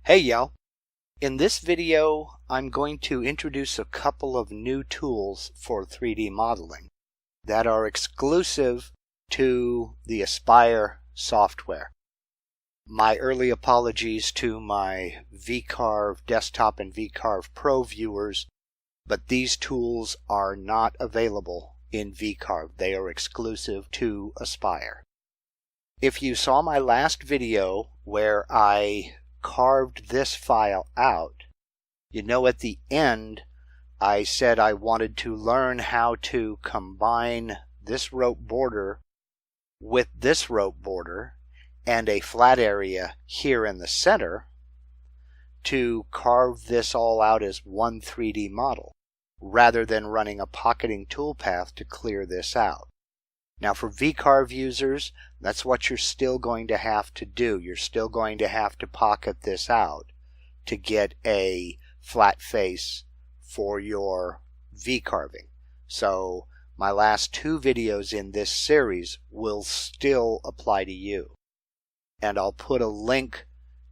Hey y'all! In this video I'm going to introduce a couple of new tools for 3D modeling that are exclusive to the Aspire software. My early apologies to my VCarve Desktop and VCarve Pro viewers, but these tools are not available in VCarve. They are exclusive to Aspire. If you saw my last video where I carved this file out, you know at the end I said I wanted to learn how to combine this rope border with this rope border and a flat area here in the center to carve this all out as one 3D model rather than running a pocketing toolpath to clear this out. Now for VCarve users, that's what you're still going to have to do. You're still going to have to pocket this out to get a flat face for your V-carving. So my last two videos in this series will still apply to you. And I'll put a link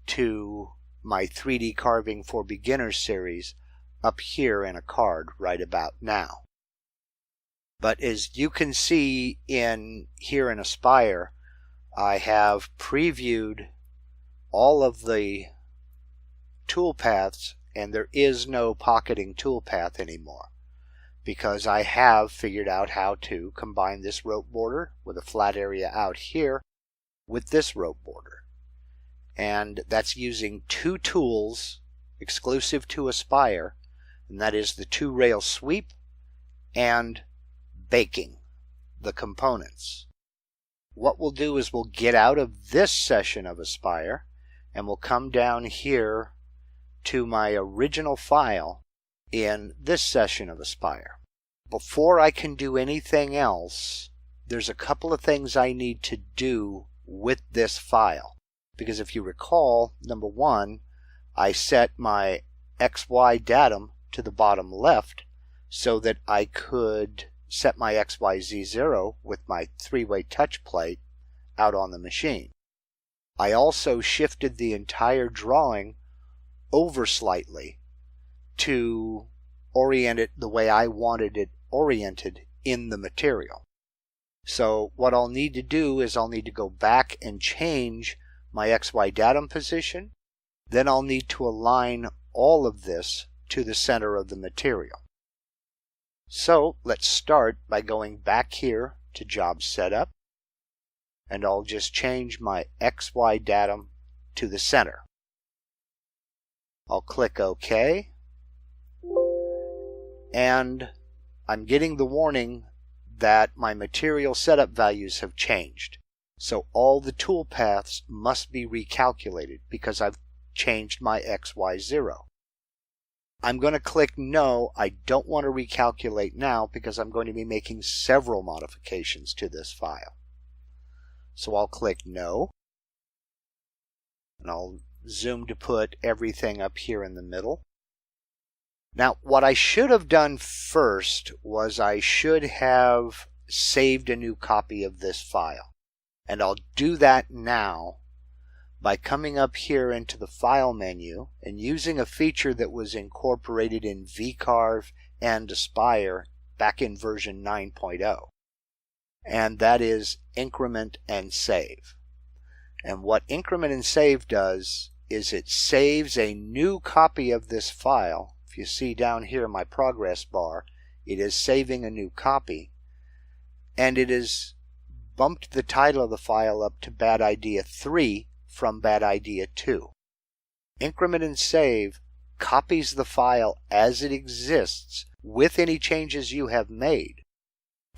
to my 3D Carving for Beginners series up here in a card right about now. But as you can see here in Aspire, I have previewed all of the toolpaths, and there is no pocketing toolpath anymore because I have figured out how to combine this rope border with a flat area out here with this rope border. And that's using two tools exclusive to Aspire, and that is the TwoRail Sweep and baking the components. What we'll do is we'll get out of this session of Aspire and we'll come down here to my original file in this session of Aspire. Before I can do anything else, there's a couple of things I need to do with this file. Because if you recall, number one, I set my XY datum to the bottom left so that I could set my XYZ0 with my three-way touch plate out on the machine. I also shifted the entire drawing over slightly to orient it the way I wanted it oriented in the material. So what I'll need to do is I'll need to go back and change my XY datum position. Then I'll need to align all of this to the center of the material. So let's start by going back here to Job Setup, and I'll just change my XY datum to the center. I'll click OK, and I'm getting the warning that my material setup values have changed. So all the toolpaths must be recalculated because I've changed my XY0. I'm going to click No. I don't want to recalculate now because I'm going to be making several modifications to this file. So I'll click No. And I'll zoom to put everything up here in the middle. Now, what I should have done first was I should have saved a new copy of this file. And I'll do that now by coming up here into the File menu and using a feature that was incorporated in VCarve and Aspire back in version 9.0. And that is Increment and Save. And what Increment and Save does is it saves a new copy of this file. If you see down here in my progress bar, it is saving a new copy. And it has bumped the title of the file up to Bad Idea 3 from Bad Idea 2. Increment and Save copies the file as it exists with any changes you have made.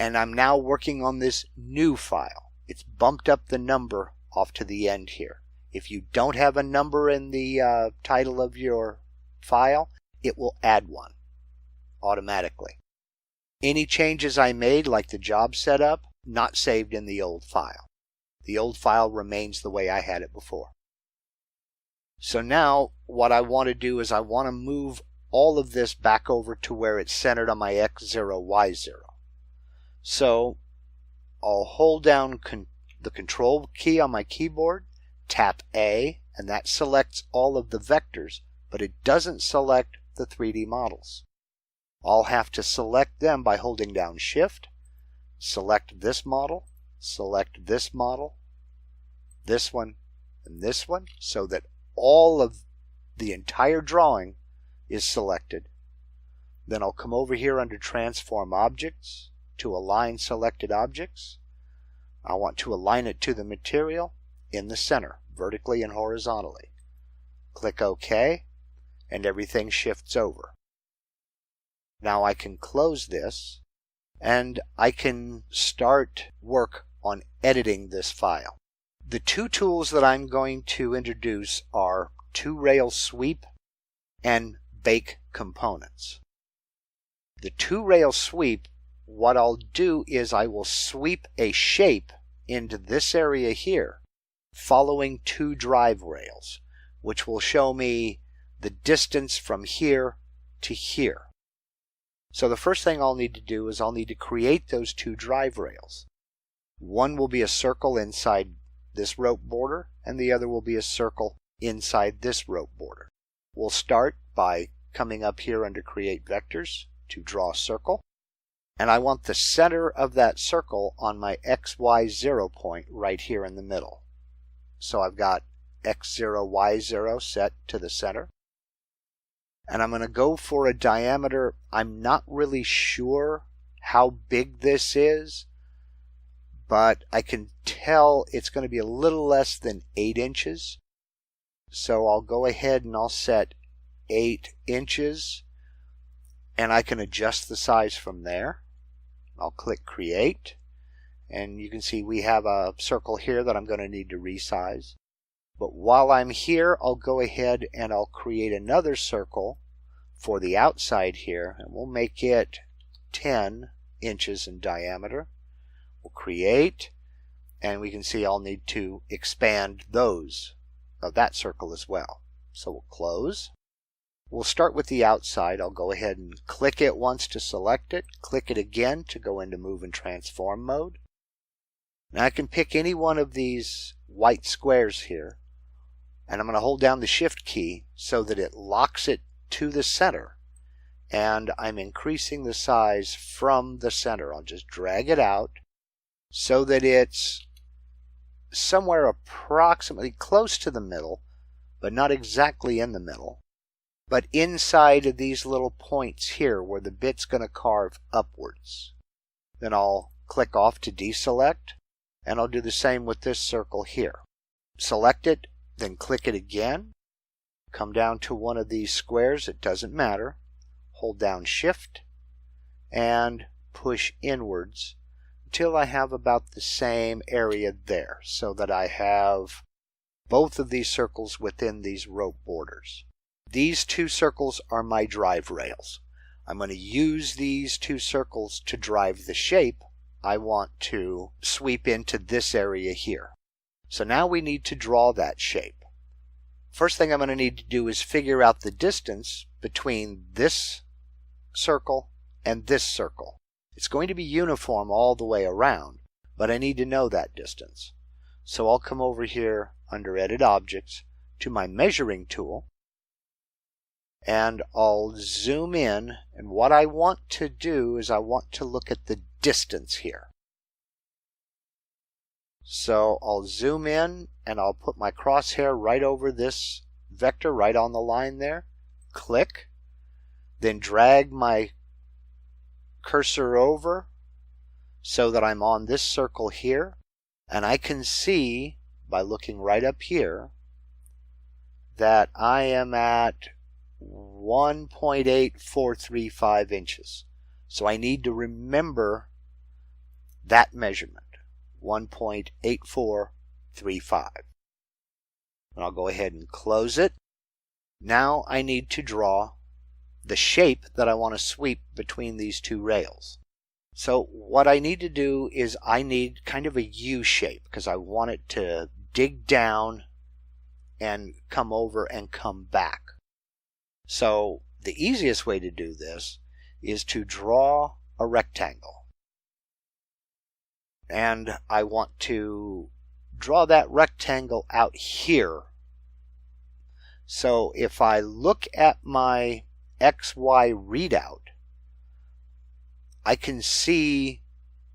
And I'm now working on this new file. It's bumped up the number off to the end here. If you don't have a number in the title of your file, it will add one automatically. Any changes I made, like the job setup, not saved in the old file. The old file remains the way I had it before. So now what I want to do is I want to move all of this back over to where it's centered on my X0, Y0. So I'll hold down the Control key on my keyboard, tap A, and that selects all of the vectors, but it doesn't select the 3D models. I'll have to select them by holding down Shift, select this model, select this model, this one, and this one, so that all of the entire drawing is selected. Then I'll come over here under Transform Objects to align selected objects. I want to align it to the material in the center, vertically and horizontally. Click OK, and everything shifts over. Now I can close this, and I can start work on editing this file. The two tools that I'm going to introduce are TwoRail Sweep and Bake Components. The TwoRail Sweep, what I'll do is I will sweep a shape into this area here, following two drive rails, which will show me the distance from here to here. So the first thing I'll need to do is I'll need to create those two drive rails. One will be a circle inside this rope border, and the other will be a circle inside this rope border. We'll start by coming up here under Create Vectors to draw a circle, and I want the center of that circle on my XY0 point right here in the middle. So I've got X0, Y0 set to the center. And I'm going to go for a diameter. I'm not really sure how big this is, but I can tell it's going to be a little less than 8 inches. So I'll go ahead and I'll set 8 inches, and I can adjust the size from there. I'll click Create, and you can see we have a circle here that I'm going to need to resize. But while I'm here, I'll go ahead and I'll create another circle for the outside here, and we'll make it 10 inches in diameter. We'll create, and we can see I'll need to expand that circle as well. So we'll close. We'll start with the outside. I'll go ahead and click it once to select it, click it again to go into Move and Transform mode. Now I can pick any one of these white squares here, and I'm going to hold down the Shift key so that it locks it to the center, and I'm increasing the size from the center. I'll just drag it out so that it's somewhere approximately close to the middle, but not exactly in the middle, but inside of these little points here where the bit's going to carve upwards. Then I'll click off to deselect, and I'll do the same with this circle here. Select it, then click it again. Come down to one of these squares, it doesn't matter. Hold down Shift and push inwards until I have about the same area there, so that I have both of these circles within these rope borders. These two circles are my drive rails. I'm going to use these two circles to drive the shape I want to sweep into this area here. So now we need to draw that shape. First thing I'm going to need to do is figure out the distance between this circle and this circle. It's going to be uniform all the way around, but I need to know that distance. So I'll come over here under Edit Objects to my measuring tool, and I'll zoom in, and what I want to do is I want to look at the distance here. So I'll zoom in, and I'll put my crosshair right over this vector, right on the line there. Click, then drag my cursor over so that I'm on this circle here, and I can see by looking right up here that I am at 1.8435 inches. So I need to remember that measurement, 1.8435. And I'll go ahead and close it. Now I need to draw the shape that I want to sweep between these two rails. So what I need to do is I need kind of a U shape because I want it to dig down and come over and come back. So the easiest way to do this is to draw a rectangle. And I want to draw that rectangle out here So if I look at my XY readout, I can see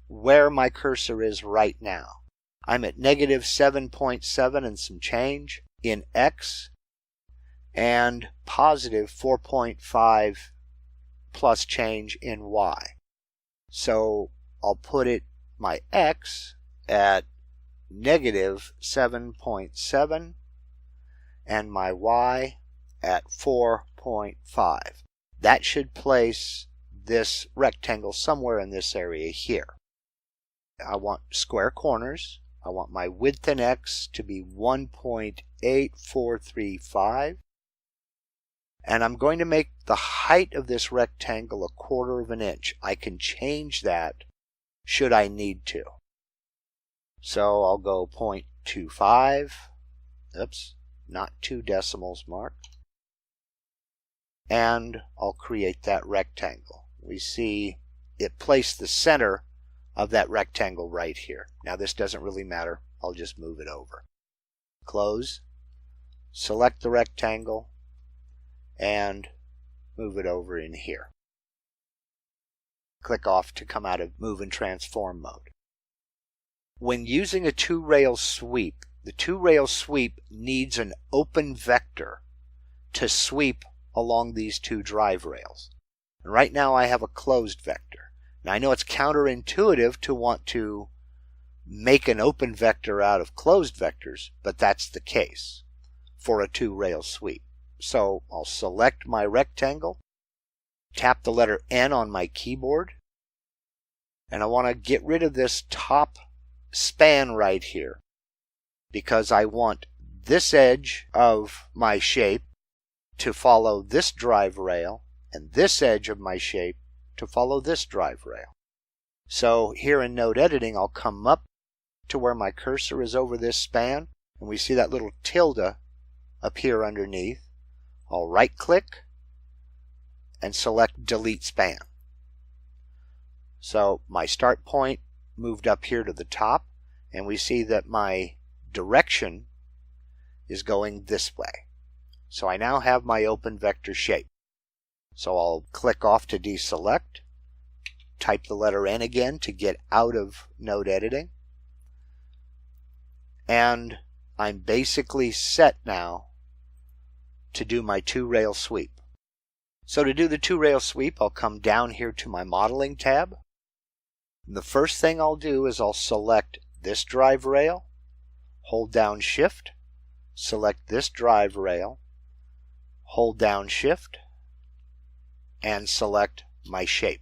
where my cursor is right now. I'm at negative 7.7 and some change in X and positive 4.5 plus change in Y. So I'll put my X at negative 7.7 and my Y at 4.5. That should place this rectangle somewhere in this area here. I want square corners. I want my width in X to be 1.8435. And I'm going to make the height of this rectangle 1/4 of an inch. I can change that should I need to. So I'll go 0.25. Oops, not 2 decimals marked. And I'll create that rectangle. We see it placed the center of that rectangle right here. Now this doesn't really matter. I'll just move it over. Close. Select the rectangle and move it over in here. Click off to come out of Move and Transform mode. When using a TwoRail sweep, the TwoRail sweep needs an open vector to sweep along these 2 drive rails. And right now I have a closed vector. Now I know it's counterintuitive to want to make an open vector out of closed vectors, but that's the case for a TwoRail sweep. So I'll select my rectangle, tap the letter N on my keyboard, and I want to get rid of this top span right here because I want this edge of my shape to follow this drive rail and this edge of my shape to follow this drive rail. So here in node editing, I'll come up to where my cursor is over this span, and we see that little tilde appear underneath. I'll right click and select delete span. So my start point moved up here to the top, and we see that my direction is going this way. So I now have my open vector shape. So I'll click off to deselect, type the letter N again to get out of node editing, and I'm basically set now to do my TwoRail sweep. So to do the TwoRail sweep, I'll come down here to my modeling tab. And the first thing I'll do is I'll select this drive rail, hold down Shift, select this drive rail, hold down Shift, and select my shape.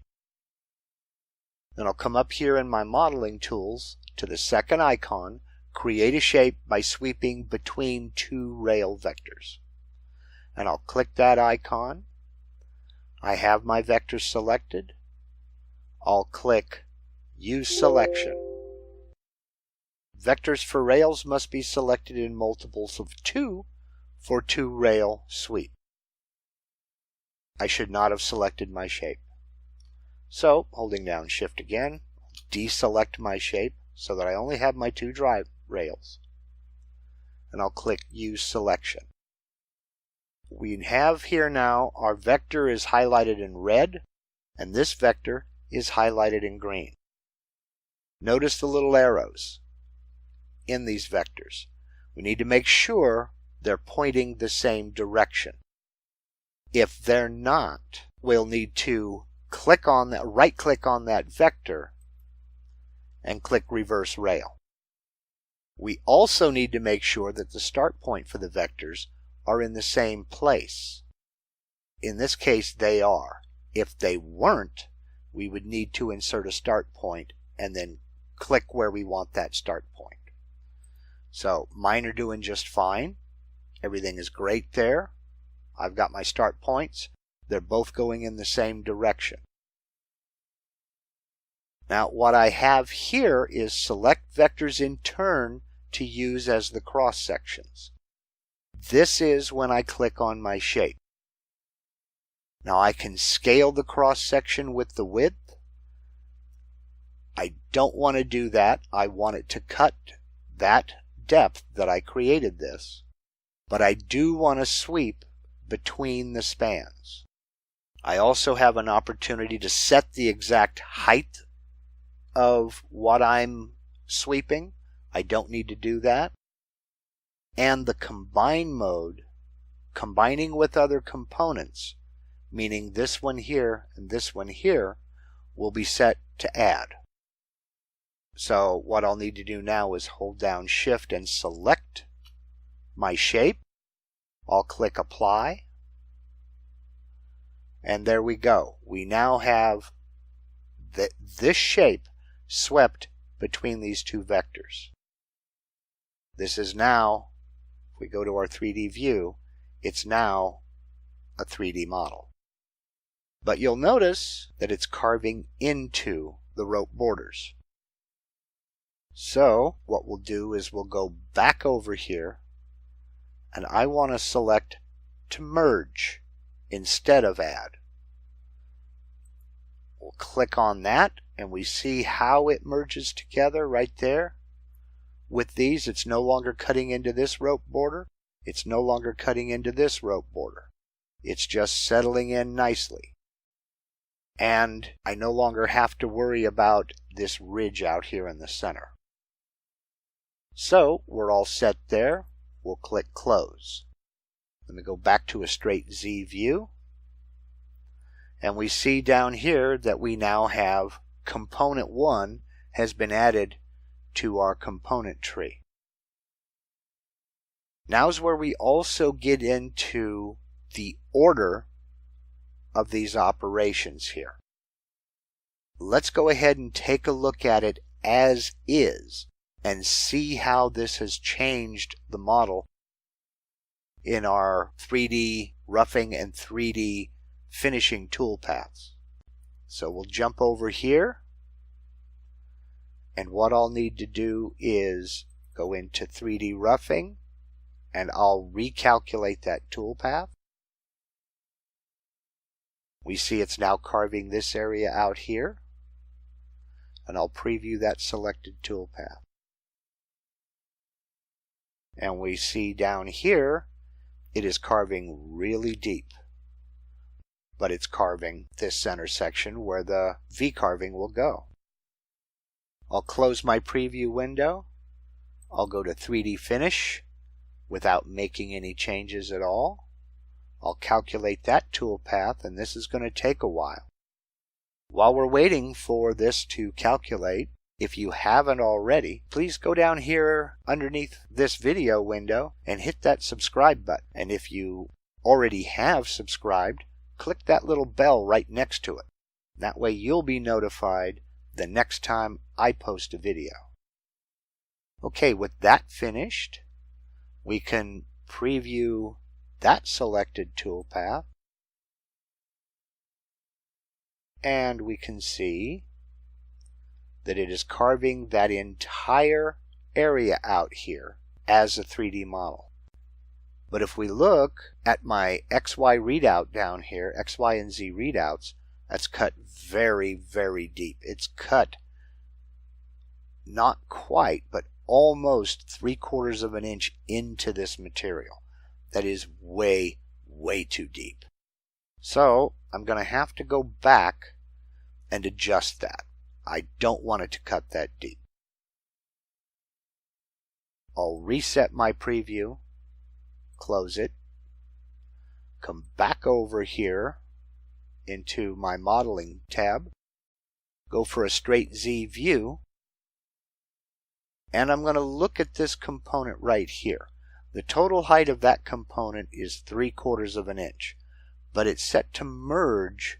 Then I'll come up here in my modeling tools to the second icon, create a shape by sweeping between 2 rail vectors. And I'll click that icon. I have my vector selected. I'll click Use Selection. Vectors for rails must be selected in multiples of 2 for TwoRail sweep. I should not have selected my shape. So, holding down Shift again, deselect my shape so that I only have my 2 drive rails. And I'll click Use Selection. We have here now our vector is highlighted in red, and this vector is highlighted in green. Notice the little arrows in these vectors. We need to make sure they're pointing the same direction. If they're not, we'll need to click on that, right click on that vector and click Reverse Rail. We also need to make sure that the start point for the vectors are in the same place. In this case, they are. If they weren't, we would need to insert a start point and then click where we want that start point. So mine are doing just fine. Everything is great there. I've got my start points. They're both going in the same direction. Now what I have here is select vectors in turn to use as the cross sections. This is when I click on my shape. Now I can scale the cross section with the width. I don't want to do that. I want it to cut that depth that I created this but I do want to sweep between the spans. I also have an opportunity to set the exact height of what I'm sweeping. I don't need to do that. And the combine mode, combining with other components, meaning this one here and this one here, will be set to add. So what I'll need to do now is hold down Shift and select my shape. I'll click Apply. And there we go. We now have this shape swept between these two vectors. This is now, if we go to our 3D view, it's now a 3D model. But you'll notice that it's carving into the rope borders. So what we'll do is we'll go back over here, and I want to select to merge instead of add. We'll click on that, and we see how it merges together right there. With these, it's no longer cutting into this rope border. It's no longer cutting into this rope border. It's just settling in nicely. And I no longer have to worry about this ridge out here in the center. So we're all set there. We'll click Close. Let me go back to a straight Z view. And we see down here that we now have component 1 has been added to our component tree. Now's where we also get into the order of these operations here. Let's go ahead and take a look at it as is and see how this has changed the model in our 3D roughing and 3D finishing toolpaths. So we'll jump over here, and what I'll need to do is go into 3D roughing, and I'll recalculate that toolpath. We see it's now carving this area out here, and I'll preview that selected toolpath. And we see down here it is carving really deep, but it's carving this center section where the V carving will go. I'll close my preview window. I'll go to 3D Finish without making any changes at all. I'll calculate that toolpath, and this is going to take a while. While we're waiting for this to calculate, if you haven't already, please go down here underneath this video window and hit that subscribe button. And if you already have subscribed, click that little bell right next to it. That way you'll be notified the next time I post a video. Okay, with that finished, we can preview that selected toolpath, and we can see that it is carving that entire area out here as a 3D model. But if we look at my XY readout down here, XY and Z readouts, that's cut very, very deep. It's cut not quite, but almost 3/4 of an inch into this material. That is way, way too deep. So I'm going to have to go back and adjust that. I don't want it to cut that deep. I'll reset my preview, close it, come back over here into my modeling tab, go for a straight Z view, and I'm going to look at this component right here. The total height of that component is 3/4 of an inch, but it's set to merge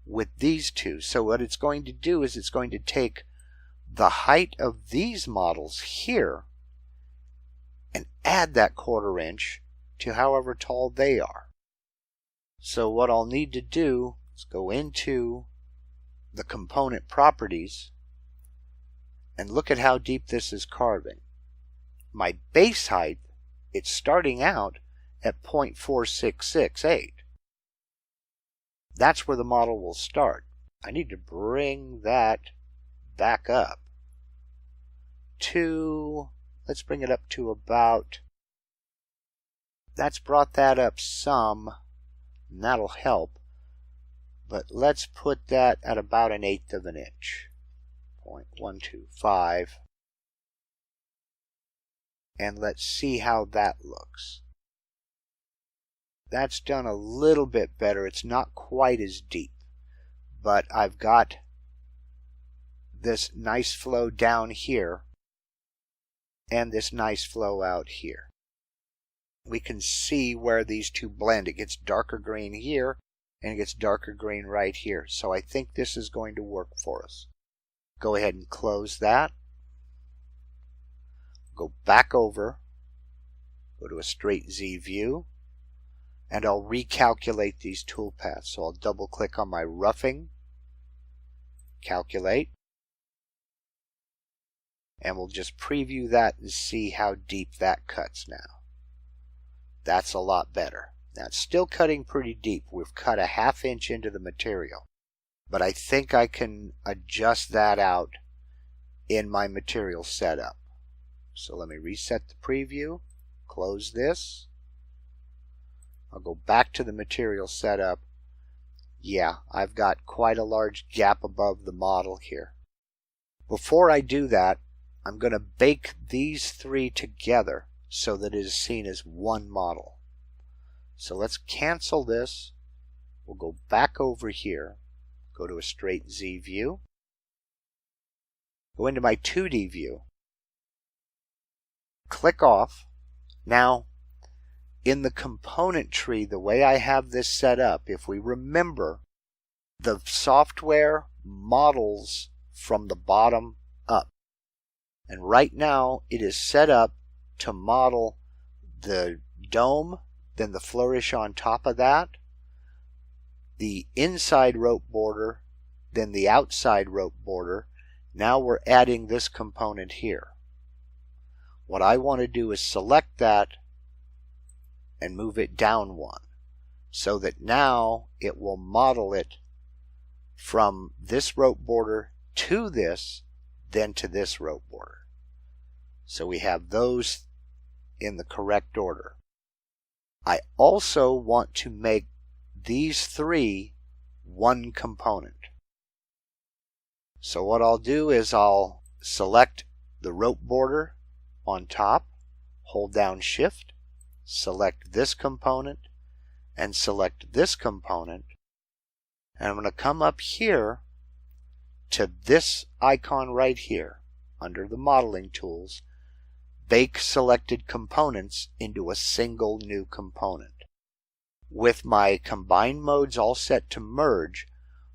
with these two. So what it's going to do is it's going to take the height of these models here and add that 1/4 inch to however tall they are. So what I'll need to do is go into the component properties and look at how deep this is carving. My base height, it's starting out at 0.4668. That's where the model will start. I need to bring that back up to, let's bring it up to about that's brought that up some, and that'll help. But let's put that at about 1/8 of an inch. 0.125. And let's see how that looks. That's done a little bit better. It's not quite as deep, but I've got this nice flow down here and this nice flow out here. We can see where these two blend. It gets darker green here and it gets darker green right here. So I think this is going to work for us. Go ahead and close that. Go back over, go to a straight Z view, and I'll recalculate these toolpaths. So I'll double click on my roughing, calculate, and we'll just preview that and see how deep that cuts now. That's a lot better. Now it's still cutting pretty deep. We've cut a 1/2 inch into the material, but I think I can adjust that out in my material setup. So let me reset the preview, close this. I'll go back to the material setup. Yeah, I've got quite a large gap above the model here. Before I do that, I'm going to bake these three together so that it is seen as one model. So let's cancel this. We'll go back over here, go to a straight Z view, go into my 2D view, click off. Now, in the component tree, the way I have this set up, if we remember, the software models from the bottom up. And right now, it is set up to model the dome, then the flourish on top of that, the inside rope border, then the outside rope border. Now we're adding this component here. What I want to do is select that and move it down one, so that now it will model it from this rope border to this, then to this rope border. So we have those in the correct order. I also want to make these three one component. So what I'll do is I'll select the rope border on top, hold down Shift, select this component, and select this component. And I'm going to come up here to this icon right here under the modeling tools, bake selected components into a single new component. With my combine modes all set to merge,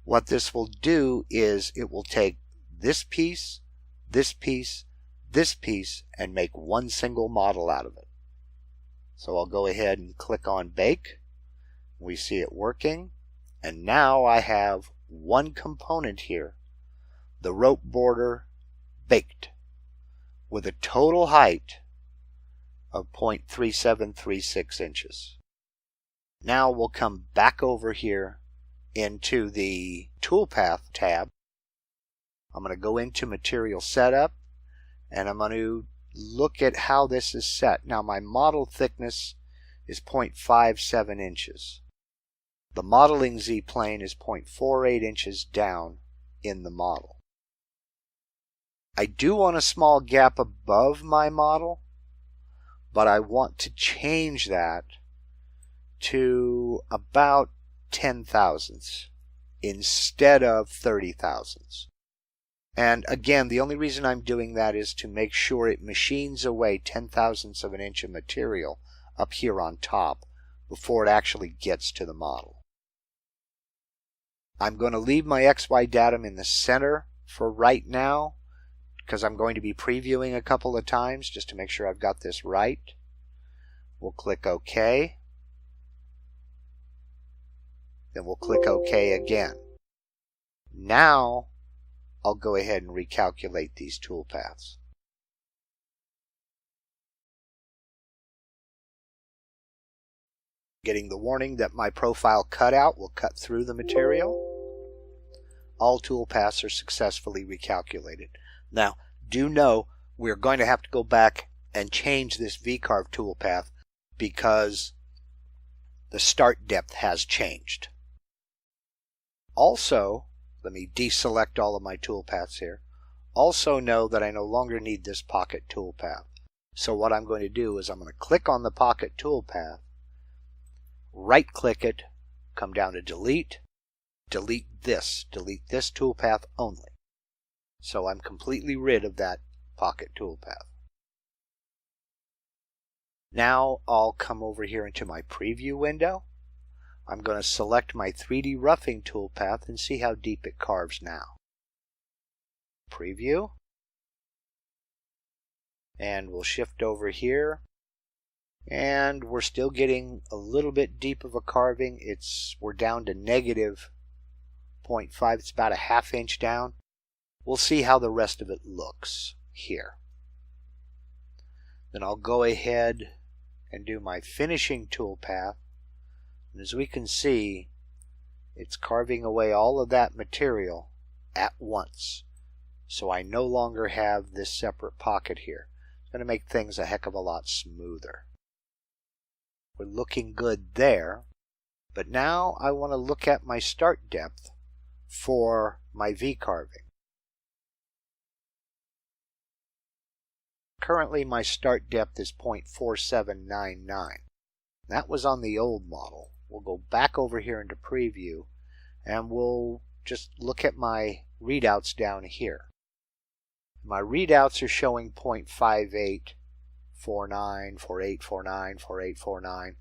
what this will do is it will take this piece, this piece, this piece, and make one single model out of it. So I'll go ahead and click on Bake. We see it working. And now I have one component here, the rope border baked, with a total height of 0.3736 inches. Now we'll come back over here into the Toolpath tab. I'm going to go into Material Setup, and I'm going to look at how this is set. Now my model thickness is 0.57 inches. The modeling Z-plane is 0.48 inches down in the model. I do want a small gap above my model, but I want to change that to about 10 thousandths instead of 30 thousandths. And again, the only reason I'm doing that is to make sure it machines away 10 thousandths of an inch of material up here on top before it actually gets to the model. I'm going to leave my XY datum in the center for right now because I'm going to be previewing a couple of times just to make sure I've got this right. We'll click OK. Then we'll click OK again. Now I'll go ahead and recalculate these toolpaths. Getting the warning that my profile cutout will cut through the material. All toolpaths are successfully recalculated. Now, do know we're going to have to go back and change this V-carve toolpath because the start depth has changed. Also, let me deselect all of my toolpaths here. Also know that I no longer need this pocket toolpath. So what I'm going to do is I'm going to click on the pocket toolpath, right click it, come down to delete, delete this toolpath only. So I'm completely rid of that pocket toolpath. Now I'll come over here into my preview window. I'm going to select my 3D roughing toolpath and see how deep it carves now. Preview. And we'll shift over here. And we're still getting a little bit deep of a carving. We're down to negative 0.5. It's about a ½ inch down. We'll see how the rest of it looks here. Then I'll go ahead and do my finishing toolpath. And as we can see, it's carving away all of that material at once. So I no longer have this separate pocket here. It's going to make things a heck of a lot smoother. We're looking good there. But now I want to look at my start depth for my V carving. Currently my start depth is 0.4799. That was on the old model. We'll go back over here into preview and we'll just look at my readouts down here. My readouts are showing 0.5849, 4849, 4849.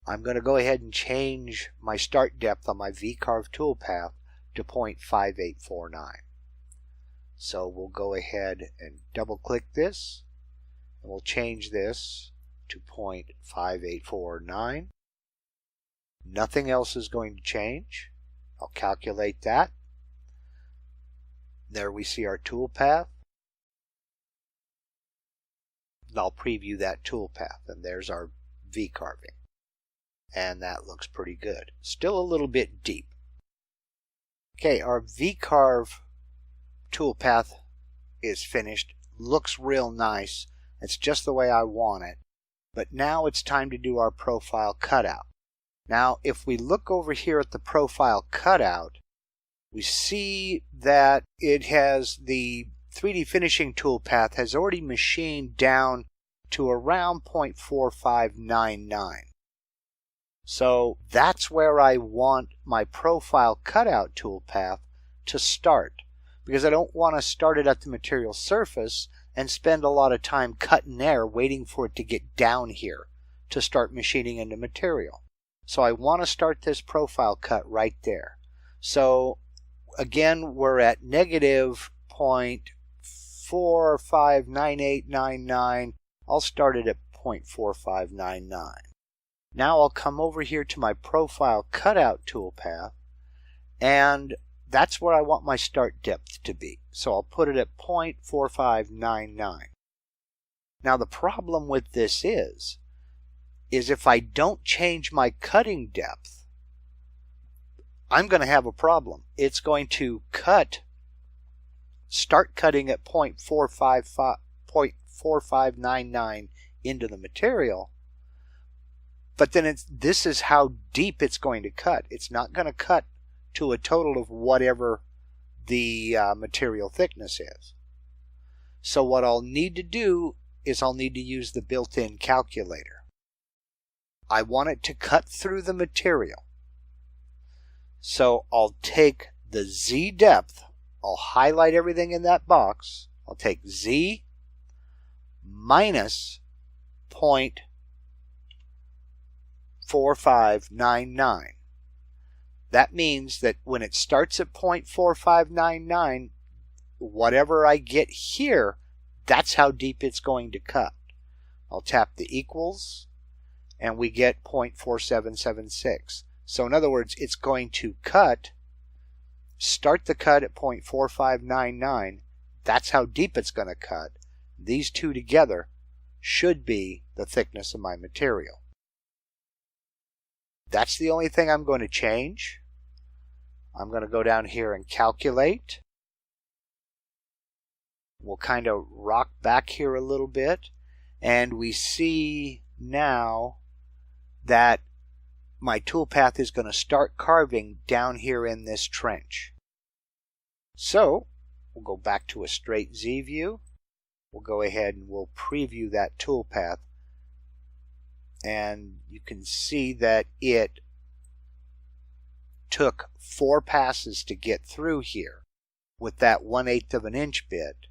I'm going to go ahead and change my start depth on my V-carve toolpath to 0.5849. So we'll go ahead and double click this and we'll change this to 0.5849. Nothing else is going to change. I'll calculate that. There we see our toolpath. I'll preview that toolpath and there's our V carving. And that looks pretty good. Still a little bit deep. Okay, our V-carve toolpath is finished. Looks real nice. It's just the way I want it. But now it's time to do our profile cutout. Now, if we look over here at the profile cutout, we see that it has the 3D finishing toolpath has already machined down to around 0.4599. So that's where I want my profile cutout toolpath to start, because I don't want to start it at the material surface and spend a lot of time cutting air waiting for it to get down here to start machining into material. So I want to start this profile cut right there. So again, we're at negative 0.459899. I'll start it at 0.4599. Now I'll come over here to my profile cutout toolpath, and that's where I want my start depth to be. So I'll put it at 0.4599. Now the problem with this is if I don't change my cutting depth, I'm going to have a problem. It's going to start cutting at 0.4599 into the material, but then this is how deep it's going to cut. It's not going to cut to a total of whatever the material thickness is. So what I'll need to do is I'll need to use the built-in calculator. I want it to cut through the material. So I'll take the Z depth, I'll highlight everything in that box, I'll take Z minus 0.4599. That means that when it starts at 0.4599, whatever I get here, that's how deep it's going to cut. I'll tap the equals, and we get 0.4776. So in other words, it's going to start the cut at 0.4599. That's how deep it's going to cut. These two together should be the thickness of my material. That's the only thing I'm going to change. I'm going to go down here and calculate. We'll kind of rock back here a little bit, and we see now that my toolpath is going to start carving down here in this trench. So we'll go back to a straight Z view. We'll go ahead and we'll preview that toolpath. And you can see that it took 4 passes to get through here with that 1/8 of an inch bit,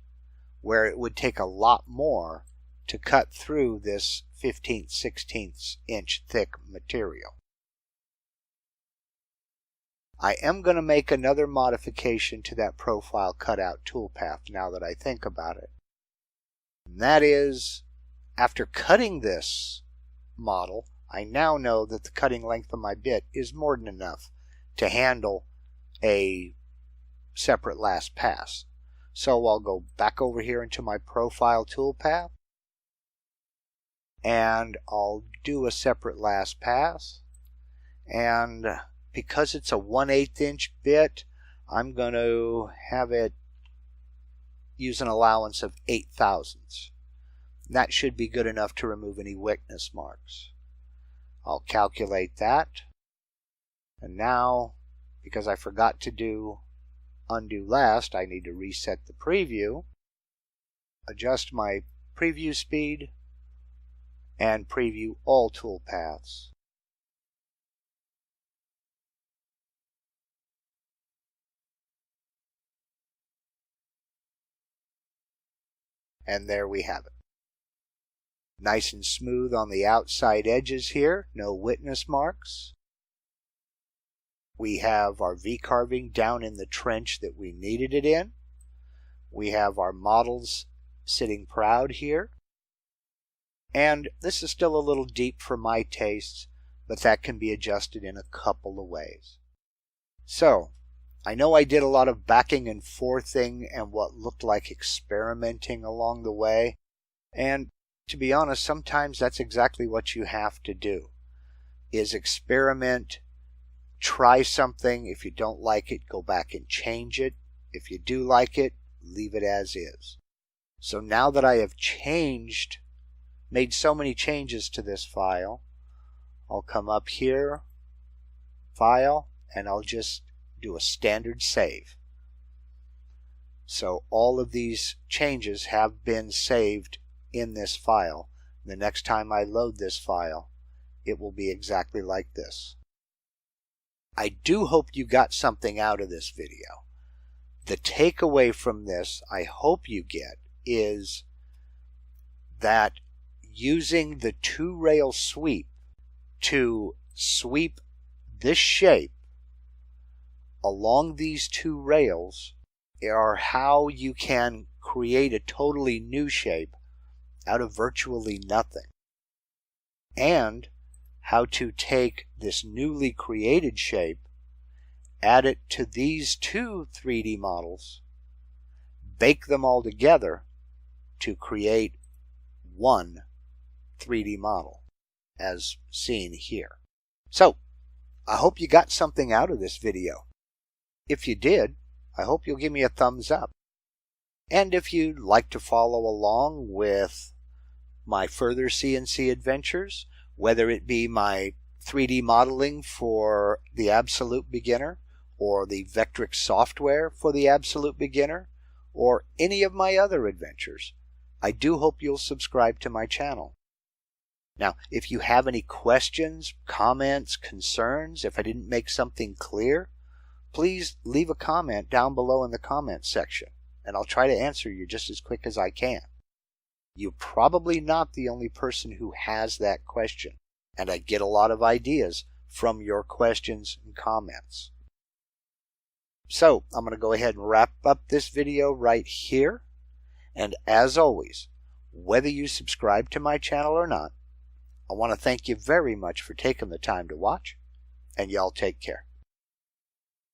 where it would take a lot more to cut through this 15/16 inch thick material. I am going to make another modification to that profile cutout toolpath now that I think about it. And that is, after cutting this model, I now know that the cutting length of my bit is more than enough to handle a separate last pass. So I'll go back over here into my profile toolpath and I'll do a separate last pass, and because it's a 1/8 inch bit, I'm going to have it use an allowance of 8 thousandths. That should be good enough to remove any weakness marks. I'll calculate that. And now, because I forgot to do undo last, I need to reset the preview, adjust my preview speed, and preview all toolpaths. And there we have it. Nice and smooth on the outside edges here, no witness marks. We have our V-carving down in the trench that we needed it in. We have our models sitting proud here. And this is still a little deep for my tastes, but that can be adjusted in a couple of ways. So, I know I did a lot of backing and forthing and what looked like experimenting along the way, and to be honest, sometimes that's exactly what you have to do, is experiment, try something. If you don't like it, go back and change it. If you do like it, leave it as is. So now that I have made so many changes to this file, I'll come up here, File, and I'll just do a standard save. So all of these changes have been saved in this file. The next time I load this file, it will be exactly like this. I do hope you got something out of this video. The takeaway from this, I hope you get, is that using the TwoRail Sweep to sweep this shape along these 2 rails are how you can create a totally new shape out of virtually nothing, and how to take this newly created shape, add it to these 2 3D models, bake them all together to create one 3D model, as seen here. So, I hope you got something out of this video. If you did, I hope you'll give me a thumbs up. And if you'd like to follow along with my further CNC adventures, whether it be my 3D modeling for the absolute beginner, or the Vectric software for the absolute beginner, or any of my other adventures, I do hope you'll subscribe to my channel. Now, if you have any questions, comments, concerns, if I didn't make something clear, please leave a comment down below in the comments section, and I'll try to answer you just as quick as I can. You're probably not the only person who has that question, and I get a lot of ideas from your questions and comments. So, I'm going to go ahead and wrap up this video right here, and as always, whether you subscribe to my channel or not, I want to thank you very much for taking the time to watch, and y'all take care.